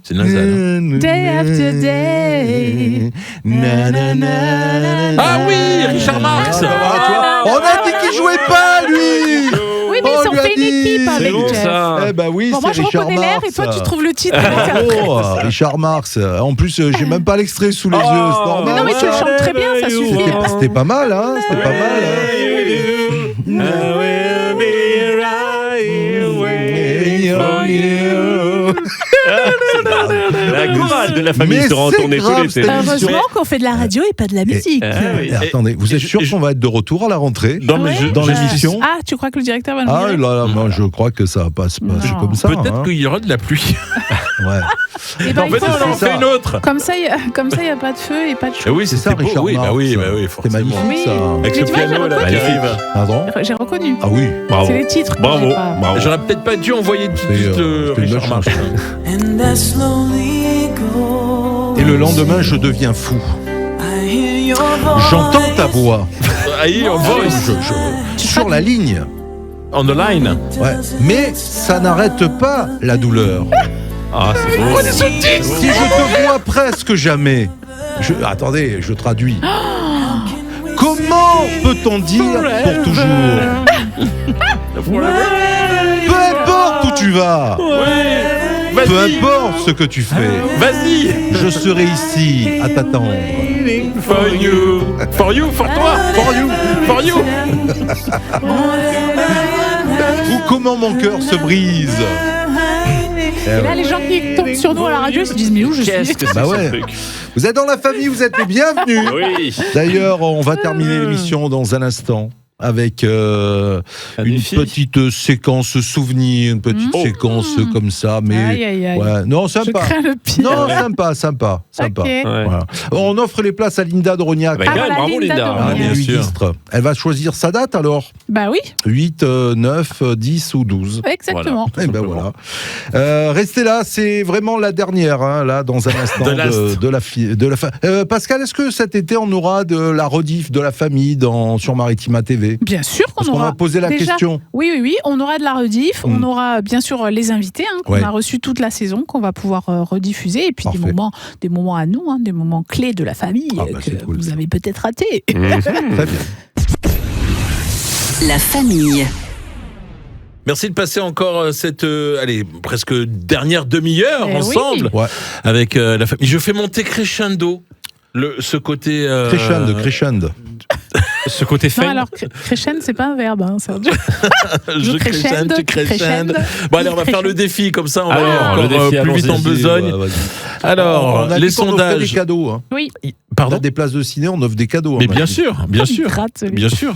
C'est nasal. Day after day. Na, na, na, na, Ah oui, Richard Marx. Ah, tu vois, on a dit qu'il jouait pas, lui. Oui, mais On ils ont lui a fait une dit. équipe C'est avec bon Jeff. ça. Eh ben oui, Bon, moi, c'est je Richard reconnais l'air Marx. et toi, tu trouves le titre. Bravo, Richard Marx. En plus, j'ai même pas l'extrait sous les yeux, c'est normal. Mais non, mais tu le chantes très bien, ça suffit. C'était pas mal, hein. C'était pas mal. La chorale de la famille Mais sera en c'est tournée tout grave, l'été. c'est- Heureusement qu'on fait de la radio et pas de la musique. Eh, attendez, vous êtes sûr qu'on va être de retour à la rentrée Non, mais Ouais. dans l'émission? Ah, tu crois que le directeur va nous Ah virer là là, moi je crois que ça va pas se passer Non. comme ça. peut-être hein. qu'il y aura de la pluie. Ouais. Eh ben, En il fait, faut on en faire. ça. fait une autre. Comme ça, il y a pas de feu et pas de Eh chaud. oui, C'est c'est ça, beau. Richard Oui, Marx. bah oui, C'est forcément. magnifique Oui. ça. Avec Mais ce tu vois, piano j'ai là, reconnu. qui arrive. Pardon? J'ai reconnu. Ah oui. Bravo. C'est les titres. que Bravo. j'ai pas. Bravo. J'aurais peut-être pas dû envoyer tout de C'est, suite c'était une Richard belle Marx. Et le lendemain, je deviens fou. J'entends ta voix Aïe, on voice. sur la ligne. On the line. Ouais. Mais ça n'arrête pas la douleur. Ah, c'est beau. Si je te vois presque jamais. Attendez, je traduis. Comment peut-on dire pour toujours? Peu importe où tu vas, peu Vas-y. importe ce que tu fais, Vas-y. je serai ici à t'attendre. For you. For you, for toi. For you. For you. ou comment mon cœur se brise. Et là, les gens qui tombent sur nous à la radio se disent mais où je suis? Qu'est-ce que c'est Bah ce ouais. truc? Vous êtes dans la famille, vous êtes les bienvenus. Oui. D'ailleurs, on va terminer l'émission dans un instant avec Un une défi. petite séquence souvenir, une petite séquence comme ça, mais Aïe, aïe, aïe. ouais, non, Je sympa. crains le pire. Non, sympa. Ok. Ouais. Voilà. On offre les places à Linda de Rognac. Bah, Ah, voilà, bravo Linda Linda. de Rognac. bien Lui sûr. Distre. Elle va choisir sa date alors Bah oui, 8, 9, 10 ou 12. exactement. Et ben voilà. Restez là, c'est vraiment la dernière, hein, là, dans un instant The last. de la fin. Pascal, est-ce que cet été on aura de la rediff de la famille sur Maritima TV? Bien sûr qu'on Parce qu'on aura. va poser la déjà- question. Oui, on aura de la rediff, on aura bien sûr les invités qu'on Ouais. a reçus toute la saison, qu'on va pouvoir rediffuser, et puis Parfait. des moments à nous, des moments clés de la famille Ah bah, que c'est cool, vous ça. avez peut-être ratés. Très bien. La famille. Merci de passer encore cette presque dernière demi-heure Eh oui. ensemble Ouais. avec la famille. Je fais monter crescendo ce côté Crescendo. Ce côté Non, fame. alors crescendo, c'est pas un verbe, Sergio. je crescendo, tu crescendo. crescendo. Bon allez, on va faire le défi comme ça on va Alors, aller le encore défi, plus vite en allons-y. besogne. Ouais, vas-y. Alors, On a les dit qu'on offrait des sondages. cadeaux. Hein. Oui, On Pardon. a des places de ciné, on offre des cadeaux. Mais on a bien dit. sûr, il gratte, celui. bien sûr.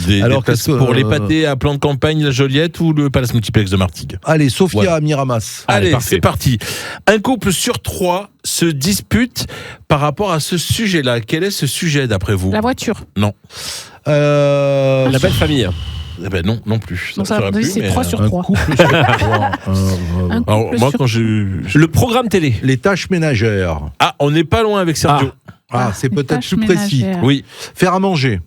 Des Alors, places qu'est-ce que, pour les pâtés à plan de campagne, la Joliette ou le Palace Multiplex de Martigues. Allez, Sophia Voilà. à Miramas. Allez, parfait. c'est parti. Un couple sur 3 se dispute par rapport à ce sujet-là. Quel est ce sujet d'après vous? La voiture. La belle famille. Eh ben non plus. Donc ça aurait pu, c'est mais, 3 sur Un 3. couple sur trois. Un Alors, couple moi, sur quand Le programme télé. Les tâches ménagères. Ah, on n'est pas loin avec Sergio. Ah, c'est les peut-être tâches plus précis. ménagères. Oui. Faire à manger.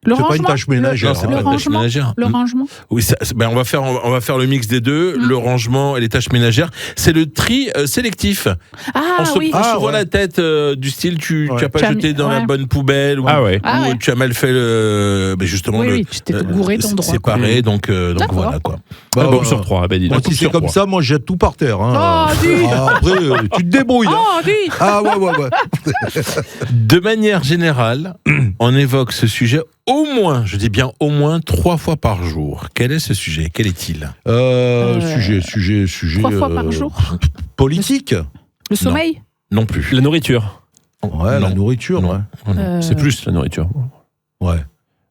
Le C'est pas une rangement, tâche ménagère. Non, c'est le pas une tâche rangement. ménagère. Le rangement. Oui, on va faire le mix des deux, le rangement et les tâches ménagères. C'est le tri sélectif. Ah On se oui. prend souvent ouais. la tête du style tu Ouais. n'as pas Tu as jeté mis- dans la ouais. bonne poubelle ou, Ah ouais. Ah ou ouais. tu as mal fait justement Oui, le oui, tu t'es gouré ton droit. séparé donc D'accord. voilà quoi. Bah, Bon, sur 3, ben dis Moi, donc. si c'est comme ça, moi, je jette tout par terre. Hein. Oh, dis. Après, tu te débrouilles. hein. Oh, dis. Ah ouais. De manière générale, on évoque ce sujet au moins, je dis bien au moins 3 fois par jour. Quel est ce sujet? Quel est-il? Sujet. 3 fois par jour. Politique. Le sommeil. Non plus. La nourriture. Ouais, la Non. nourriture, Non. Euh, C'est plus la nourriture. ouais.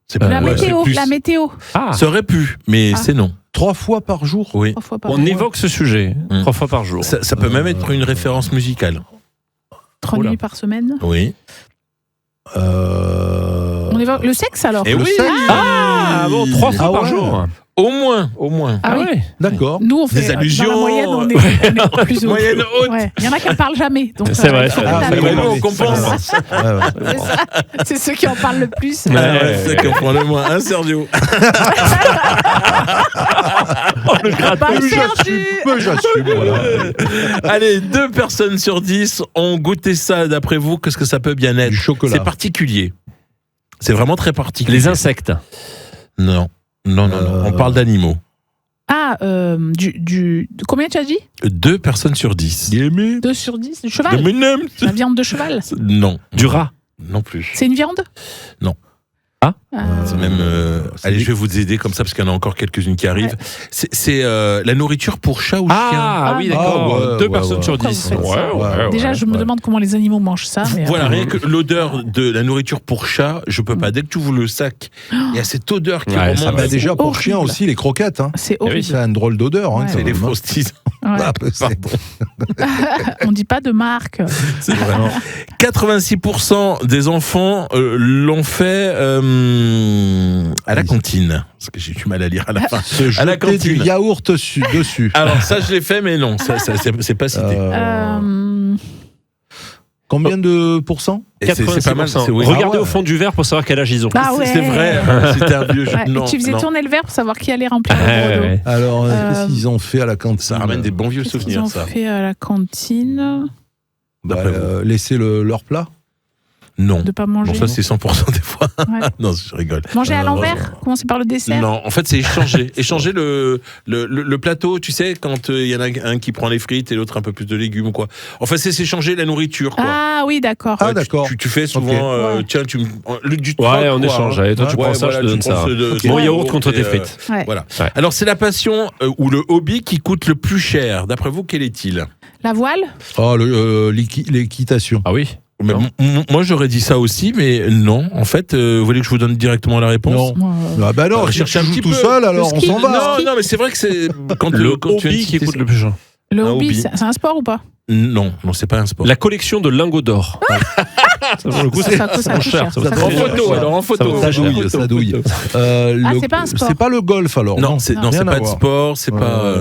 C'est La ouais, météo. c'est plus. La météo. Ah. Ça aurait pu, mais Ah. c'est non. 3 fois par jour. Oui. 3 fois par On jour. évoque ce sujet 3 fois par jour. Ça peut même être une référence musicale. 3 Oula. nuits par semaine. Oui. On évoque le sexe alors. Et Le oui. sexe. Ah bon, 3 fois Ah par ouais. jour. Au moins. Ah oui. ouais. D'accord. Nous, on fait Des dans la allusions, moyenne, on est plus haut. Moyenne haute. Ouais. Il y en a qui en parlent jamais. Donc, C'est vrai, faut c'est être vrai. avec Ah, eux. nous, on compense. C'est ça. C'est ceux qui en parlent le plus. Ouais, Ouais. c'est qu'on prend le moins. Sergio. Bah, Sergio. J'assume, voilà. Allez, 2 personnes sur 10 ont goûté ça. D'après vous, qu'est-ce que ça peut bien être? Du chocolat. C'est particulier. C'est vraiment très particulier. Les insectes. Non. On parle d'animaux. Ah, combien tu as dit? 2 personnes sur 10. 2 sur 10. Du cheval. La viande de cheval. Non. Du rat. Non plus. C'est une viande? Non. Ah. C'est même. Allez, je vais vous aider comme ça parce qu'il y en a encore quelques-unes qui arrivent. C'est la nourriture pour chat ou chien. Ah oui, d'accord. d'accord. Ah, ouais, 2 ouais, personnes ouais. sur Pourquoi 10. vous faites ça Déjà, je me demande comment les animaux mangent ça. Mais Voilà, rien que l'odeur de la nourriture pour chat, je peux pas. Dès que tu ouvres le sac, il y a cette odeur qui Ouais, ça remonte. va. Bah, déjà, pour horrible. chien aussi, les croquettes. Hein. c'est oui, horrible. C'est une drôle d'odeur. Hein, Ouais. quand C'est les même, hein. frosties. Ouais. Ah, c'est- On dit pas de marque. C'est vrai. 86% des enfants l'ont fait à la cantine. Parce que j'ai du mal à lire à la fin. Se À la jeter du cantine. yaourt dessus. Alors ça, je l'ai fait, mais non, ça c'est pas cité. Combien de pourcents? Et c'est pas mal. 86%. Oui. Regardez Ah ouais. au fond du verre pour savoir quel âge ils ont. Ah ouais. C'est vrai, c'était un vieux jeu. Ouais, Non, et tu faisais non. tourner le verre pour savoir qui allait remplir le Ouais, brodo. ouais. Alors, qu'est-ce qu'ils ont fait à la cantine? Ça ramène des bons vieux Qu'est-ce qu'ils souvenirs, ont ça. fait à la cantine? Bah, D'après vous. laisser leur plat. Non. De pas manger. Bon, ça, c'est 100% des fois. Ouais. Non, je rigole. Manger à l'envers, commencer par le dessert. Non, en fait, c'est échanger. Échanger le plateau, tu sais, quand il y en a un qui prend les frites et l'autre un peu plus de légumes ou quoi. Enfin, c'est s'échanger la nourriture, quoi. Ah oui, d'accord. Ah, Ouais, d'accord. Tu fais souvent, Ouais. tiens, du troc, Ouais, on quoi, échange. hein. Allez, toi, tu prends ça, je te donne ça. Mon yaourt contre tes frites. Ouais. Voilà. Ouais. Alors, c'est la passion ou le hobby qui coûte le plus cher. D'après vous, quel est-il? La voile. Oh, l'équitation. Ah oui. Mais moi, j'aurais dit ça aussi, mais non. En fait, vous voulez que je vous donne directement la réponse? Non. Ah bah non, va si chercher tu un joues petit tout peu. seul, alors Le on ski. s'en va. Non, non, mais c'est vrai que c'est quand Le tu viens de hobby qui citer coûte ça. le plus cher. Le Un hobby, hobby. c'est un sport ou pas? Non, c'est pas un sport. La collection de lingots d'or. Ça, pour le coup, Ça coûte cher. ça va Ça très En coûte cher. photo, alors en photo. Ça Ça douille, ça douille. c'est pas un sport. C'est pas le golf alors. Non, c'est rien à pas de voir. sport, c'est pas.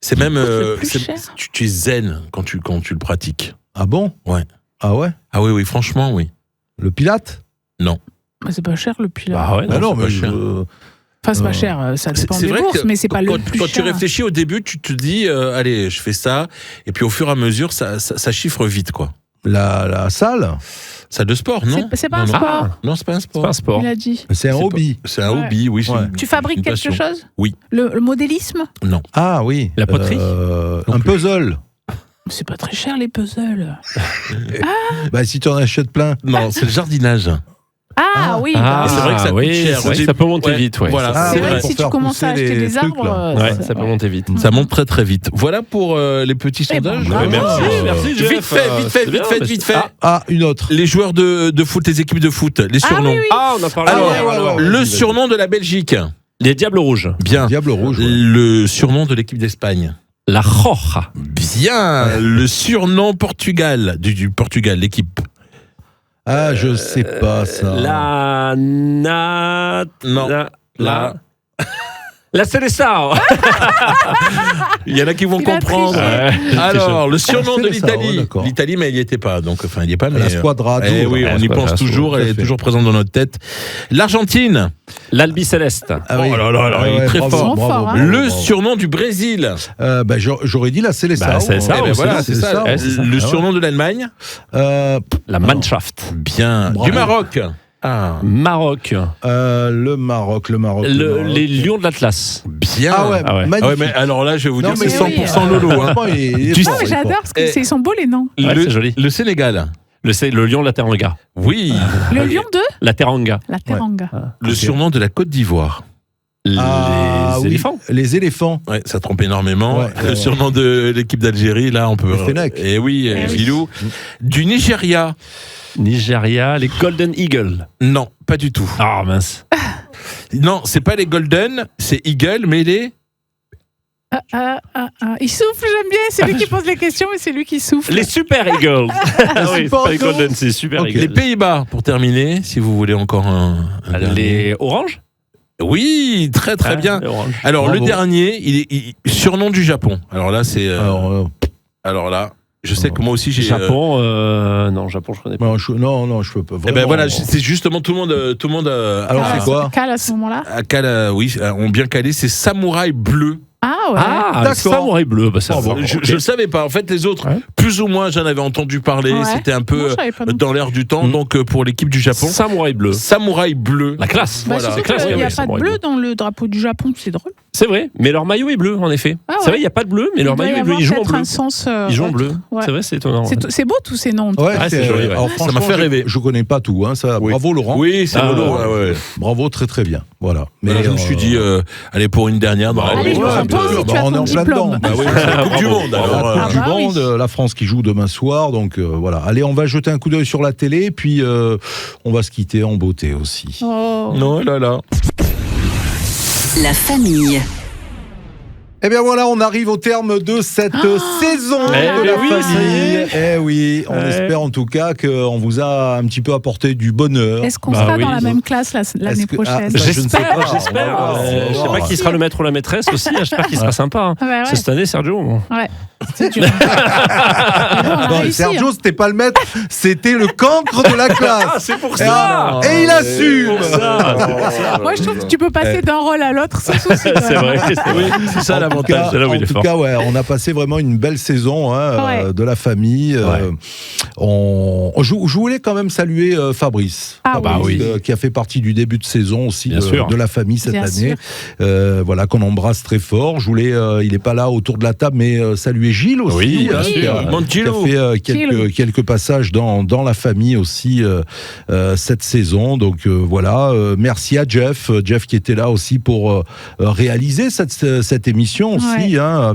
C'est même. le plus cher. Tu es zen quand tu le pratiques. Ah bon? Ouais. Ah ouais? Ah oui, franchement, oui. Le pilate? Bah, c'est pas cher le pilote. Bah ouais, Bah non, c'est mais pas cher. Enfin, c'est pas cher, ça dépend des vrai bourses, que mais c'est pas le plus quand cher. tu réfléchis au début, tu te dis, allez, je fais ça, et puis au fur et à mesure, ça chiffre vite, quoi. la salle, Ça de sport, non? C'est pas un Non, non. sport, Non, c'est pas un C'est sport. pas un sport. il a dit. c'est un C'est hobby. C'est un Ouais. hobby, oui. c'est Ouais. une- Tu fabriques une quelque passion. chose? Oui. Le modélisme? Non. Ah oui. La poterie Un plus. puzzle. C'est pas très cher les puzzles. Bah si tu en achètes plein. Non, c'est le jardinage. Ah oui, Ah, c'est vrai que ça coûte oui, cher. c'est vrai que ça peut monter vite, ouais. Voilà, Ah, c'est ouais, vrai que pour si tu faire commences à pousser acheter les des trucs, arbres, là. Ouais, ça peut monter vite. Ça monte très très vite. Voilà pour les petits Eh ben, sondages. bravo. Merci, merci, Jeff. Vite fait, vite fait. Ah, une autre. Les joueurs de foot, les équipes de foot, les surnoms. oui, oui. Ah, on a parlé. Alors, ouais, le vas-y, surnom de la Belgique. Les Diables Rouges. Bien. Diable rouge. Ouais. Le surnom de l'équipe d'Espagne. La Roja. Bien. Le surnom Portugal, du Portugal, l'équipe. Ah, je sais pas ça. La Non. La Célestin. Il y en a qui vont Il a comprendre. triché. Alors, le surnom Ah, de c'est ça, ouais, l'Italie. d'accord. L'Italie, mais elle n'y était pas. Donc, enfin, il n'y est pas. Mais, La squadra. eh azzurra. oui, La on y squadra pense azzurra, toujours. tout à Elle est fait. toujours présente dans notre tête. L'Argentine. L'Albi Céleste. Ah oui. Oh là là là, il est très bravo, fort. bravo, Fort, hein. bravo, Le bravo. surnom du Brésil. Bah, j'aurais dit la Célestin. Bah, Célestin, Eh ben aussi, voilà, c'est c'est ça. Ouais, c'est ça. Le Ah ouais. surnom de l'Allemagne. La Mannschaft. Bien. Bravo. Du Maroc. Ah. Maroc. Le Maroc. Les Lions de l'Atlas. Bien. Ah ouais, Ah ouais. magnifique. Ah ouais, mais alors là, je vais vous Non, dire, mais c'est oui, 100% Lolo. Hein. Franchement, il est Tu fort, Ah, mais il est fort. j'adore parce que Eh. ils sont beaux les noms. Ouais, c'est joli. Le Sénégal. Le lion de la Teranga. Oui. Le lion de La Teranga. la Teranga. Le surnom de la Côte d'Ivoire. Ah, Les oui, éléphants. Les éléphants. Ouais, ça trompe énormément. Ouais, Le ouais. surnom de l'équipe d'Algérie, là, on peut. Le Fennec. Eh oui, Eh oui. Gilou. Du Nigeria. Nigeria. Les Golden Eagles. Non, pas du tout. Ah mince. Non, c'est pas les Golden, c'est Eagle, mais les. Il souffle, j'aime bien. C'est lui qui pose les questions, mais c'est lui qui souffle. Les Super Eagles. Ah oui, c'est pas les Eagles. Golden, c'est les Super Ok. Les Eagles. Pays-Bas, pour terminer, si vous voulez encore un dernier. Les Oranges. Oui, très très Ah, bien. les Oranges. Alors, Bravo. le dernier, surnom du Japon. Alors là, c'est. Alors, là, je sais que moi aussi j'ai. Japon. Non, Japon, je connais pas. non, je peux pas. Eh ben Vraiment. voilà, c'est justement tout le monde. Alors, c'est quoi Cal à ce moment-là. Oui, ont bien calé, c'est Samouraï Bleu. Ah ouais. Ah, D'accord. Samouraï bleu. Bah, ça Oh, va. bon, Je le savais pas. En fait, les autres, Ouais. plus ou moins, j'en avais entendu parler. Ouais. C'était un Non, peu je savais pas non plus. dans l'air du temps. Mm. Donc, pour l'équipe du Japon, Samouraï bleu. Samouraï Bleu. La classe. Bah, Voilà. surtout classe, qu'il n'y oui, a pas de samouraï bleu bleu. dans le drapeau du Japon, c'est drôle. C'est vrai, mais leur maillot est bleu, en effet. Ah C'est ouais. vrai, il n'y a pas de bleu, mais leur Il doit maillot y est bleu. avoir Ils jouent en peut-être bleu. un sens, Ils jouent en ouais. bleu. Ouais. C'est vrai, c'est étonnant. C'est beau tous ces noms. Ouais, Ah, c'est joli, ouais. Alors, Ça m'a franchement, fait rêver. Je connais pas tout. Hein, ça. Oui. Bravo, Laurent. Oui, c'est Ah, Lolo. ouais. Ouais. Bravo, très très bien. Voilà. Mais là, je me suis dit, allez, pour une dernière. Dans la Allez, liste. je me sens bien toi sûr. aussi, Bah, tu as on est ton en plein diplôme. dedans. Bah oui, c'est la Coupe du Monde. La Alors, Coupe du bah oui. Monde, la France qui joue demain soir, donc voilà. Allez, on va jeter un coup d'œil sur la télé, puis on va se quitter en beauté aussi. Oh. non, là. La famille. Eh bien voilà, on arrive au terme de cette saison Eh de bien la oui, ça y famille. est. Eh oui, on Ouais. espère en tout cas qu'on vous a un petit peu apporté du bonheur. Est-ce qu'on Bah sera oui. dans la même classe l'année Est-ce que- prochaine Ah, ça, je ne sais pas. J'espère. On va voir. Je sais pas qui sera le maître ou la maîtresse aussi. J'espère qu'il sera sympa. Ah bah ouais. C'est cette année, Sergio. Bon. Ouais. C'était dur. Mais bon, on a Non, réussi, Sergio, hein. c'était pas le maître, c'était le cancre de la classe. Ah, c'est pour ça. Et il assume. Moi, je trouve que tu peux passer d'un rôle à l'autre sans souci. C'est vrai, c'est vrai. C'est ça l'avantage. C'est là où il est En tout fort. cas, ouais, on a passé vraiment une belle saison Ouais. de la famille. Je voulais quand même saluer Fabrice. Ah Fabrice, oui. qui a fait partie du début de saison aussi Bien sûr. de la famille cette Bien année. Voilà, qu'on embrasse très fort. Je voulais, il n'est pas là autour de la table, mais saluer Gilles aussi. Oui, bien qui sûr. a- Mon qui a Gillo. fait Gillo. quelques passages dans la famille aussi cette saison. Donc voilà, merci à Jeff qui était là aussi pour réaliser cette émission aussi, hein,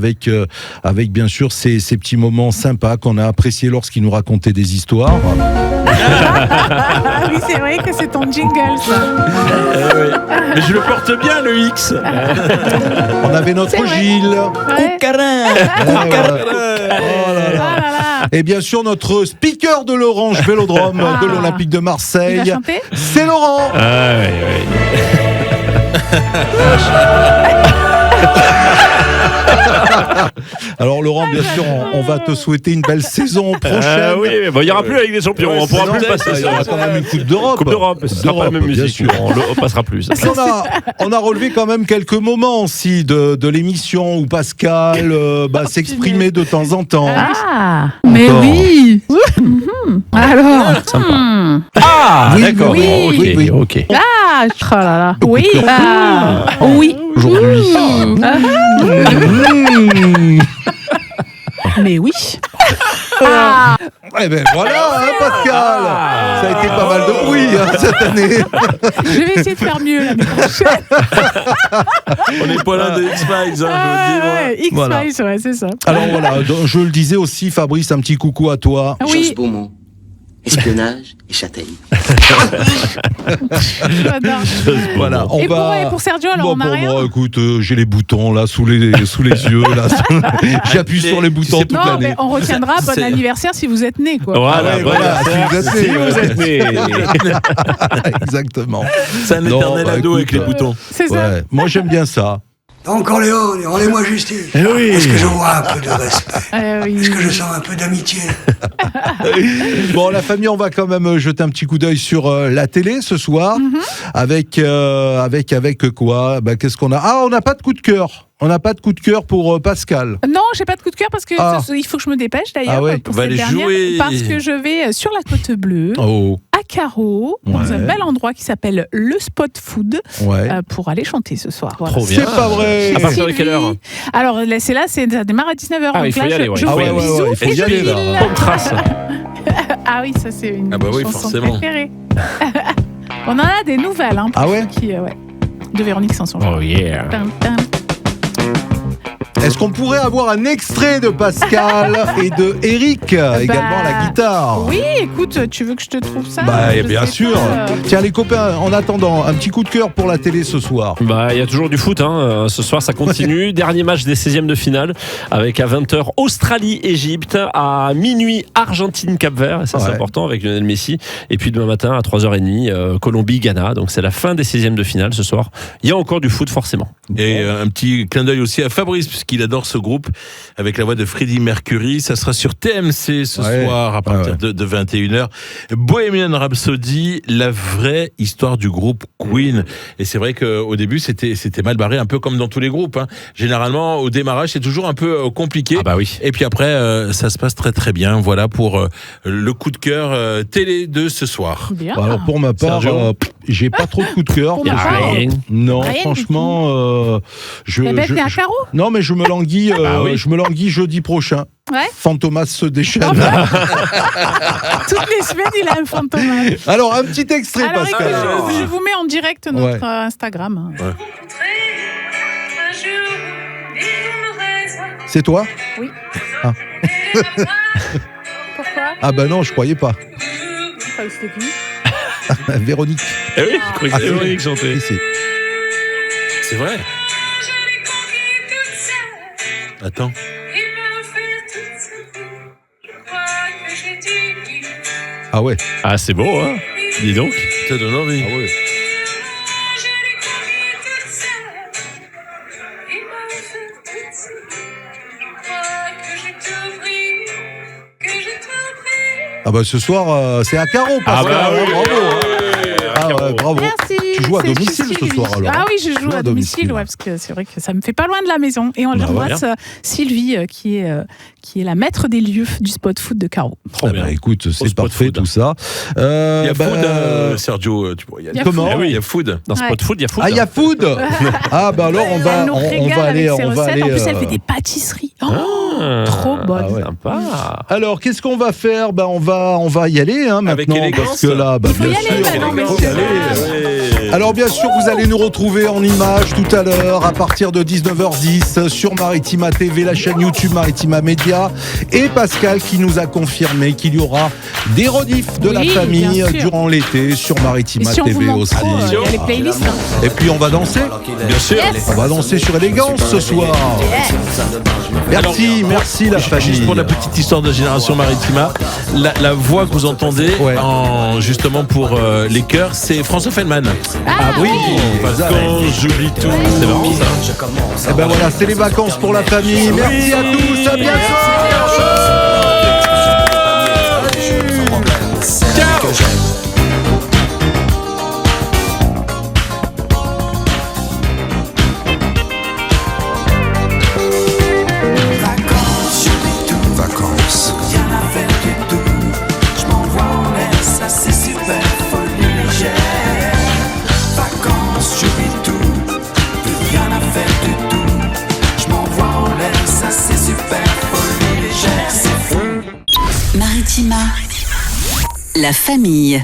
avec bien sûr ces petits moments sympas qu'on a appréciés lorsqu'il nous racontait des histoires. Ah oui, c'est vrai que c'est ton jingle, ça. Mais je le porte bien, le X. On avait notre C'est vrai. Gilles. Ouais. Oh là là. Ah là là. Et bien sûr notre speaker de l'Orange Vélodrome de l'Olympique de Il Marseille, va chanter. c'est Laurent. Ah, ouais, ouais. Alors Laurent, bien sûr, on va te souhaiter une belle saison prochaine. Ah oui, mais bon, il n'y aura plus avec des champions. Ouais, On pourra c'est plus vrai, passer Il y aura ça. quand même une Coupe d'Europe. Coupe d'Europe, ce sera pas la même Bien musique. sûr. On passera plus. On a relevé quand même quelques moments aussi de l'émission où Pascal s'exprimait de temps en temps. Ah, Mais Encore. oui. Alors. Ah, Oui, d'accord. oui, Ok, oui, oui. ok. Ah, oh là là. oui. Ah, oui. Aujourd'hui. Mmh. Mais oui. Eh ben voilà, hein, Pascal. Ça a été pas mal de bruit cette année. Je vais essayer de faire mieux l'année prochaine. On n'est pas loin de X-Files, hein, je vous le dis, moi. Ouais, X-Files, Voilà. ouais, c'est ça. Alors voilà, donc, je le disais aussi, Fabrice, un petit coucou à toi. Oui, Beaumont, espionnage et châtaigne. j'adore. Voilà, on Et va. pour Sergio, alors Bon, on a pour rien. moi, écoute, j'ai les boutons là sous les yeux là. J'appuie sur les boutons toute Non, l'année. mais on retiendra bon C'est- anniversaire si vous êtes né, quoi. Voilà, ouais, voilà, si vous êtes né. Si vous êtes né. Exactement. C'est un Non, éternel bah, ado avec écoute, les boutons. C'est ça. Ouais, moi j'aime bien ça. Donc Corléone, rendez-moi justice. Eh oui. Est-ce que je vois un peu de respect? Oui. Est-ce que je sens un peu d'amitié? Bon, la famille, on va quand même jeter un petit coup d'œil sur la télé ce soir. Avec quoi? Qu'est-ce qu'on a? Ah, on n'a pas de coup de cœur. On n'a pas de coup de cœur pour Pascal. Non, j'ai pas de coup de cœur parce que Ah. il faut que je me dépêche d'ailleurs Ah ouais. pour On va cette aller dernière, jouer. parce que je vais sur la Côte Bleue, Oh, à Carreau, dans Ouais. un bel endroit qui s'appelle le Spot Food, ouais. pour aller chanter ce soir. Voilà. Trop bien. C'est pas vrai. À partir de quelle heure? Alors là, ça démarre à 19h. Ah, donc il faut là, y aller, ouais, je il vous faut fais y un aller. bisou Il faut et y je aller, là. file. Bonne trace. Ah oui, ça c'est une Ah bah oui, chanson forcément. préférée. On en a des nouvelles. Hein, pour Ah ouais ceux qui, ouais. De Véronique Sanson. Oh yeah. Tin, tin. Est-ce qu'on pourrait avoir un extrait de Pascal et de Eric également à la guitare? Oui, écoute, tu veux que je te trouve ça? Bah, Je bien sais sûr. pas, Tiens, les copains, en attendant, un petit coup de cœur pour la télé ce soir. Bah, il y a toujours du foot, hein. Ce soir ça continue. Dernier match des 16e de finale avec à 20h Australie-Égypte, à minuit Argentine-Cap-Vert, et ça c'est Ouais. important avec Lionel Messi. Et puis demain matin à 3h30 Colombie-Ghana. Donc c'est la fin des 16e de finale ce soir. Il y a encore du foot forcément. Et un petit clin d'œil aussi à Fabrice, puisqu'il adore ce groupe, avec la voix de Freddie Mercury. Ça sera sur TMC ce Ouais. soir, à partir de 21h. Bohemian Rhapsody, la vraie histoire du groupe Queen. Et c'est vrai qu'au début, c'était mal barré, un peu comme dans tous les groupes, hein. Généralement, au démarrage, c'est toujours un peu compliqué. Ah bah oui. Et puis après, ça se passe très très bien. Voilà pour le coup de cœur télé de ce soir. Bien. Bon, alors pour ma part, Sergio. j'ai pas trop de coup de cœur. Pour ma part, Rien. Non, Rien du franchement, je, Les bêtes je- nés à je- carreau. non, mais je me languis, bah oui. je me languis jeudi prochain. Ouais. Fantomas se déchaîne. Toutes les semaines, il a un fantôme. Alors, un petit extrait, Alors Pascal. écoutez, je vous mets en direct notre Ouais. Instagram. C'est toi? Oui. Ah. Pourquoi? Ah bah non, je croyais pas. Je croyais que c'était qui? Véronique. Eh oui, je croyais que Ah, c'était c'est Véronique qui chantait. Ici. C'est vrai. Attends. Ah ouais. Ah c'est beau, hein. Dis donc. Ça donne envie. Ah ouais. Ah bah ce soir, c'est à carreau, Pascal. Bravo. Bravo. Merci. Tu joues à C'est domicile Sylvie. ce soir alors. Ah oui, je joue à domicile, ouais, parce que c'est vrai que ça me fait pas loin de la maison. Et on embrasse Sylvie, qui est la maître des lieux du spot foot de Carreau. Écoute, c'est parfait tout ça. Il y a food, Sergio. Comment ? Ah oui, il y a food. Dans spot food, il y a food. Ah, il y a food. Ah bah alors on va aller. En plus, elle fait des pâtisseries. Trop bonne. Sympa. Alors, qu'est-ce qu'on va faire ? On va y aller maintenant. Avec élégance. Parce que là, Il faut y aller maintenant, messieurs. Alors bien sûr, vous allez nous retrouver en images tout à l'heure à partir de 19h10 sur Maritima TV, la chaîne YouTube Maritima Média, et Pascal qui nous a confirmé qu'il y aura des rediffs de la famille durant l'été sur Maritima TV aussi. Il y a les playlists. Et puis on va danser. Bien sûr. On va danser sur Élégance ce soir. Merci la famille. Juste pour la petite histoire de Génération Maritima, la voix que vous entendez justement pour les chœurs, c'est François Feldman. Ah oui, Vacances, j'oublie tout. C'est marrant ça. Et ben voilà, c'est les vacances pour la famille. Merci à tous, à bientôt. Maritima, la famille.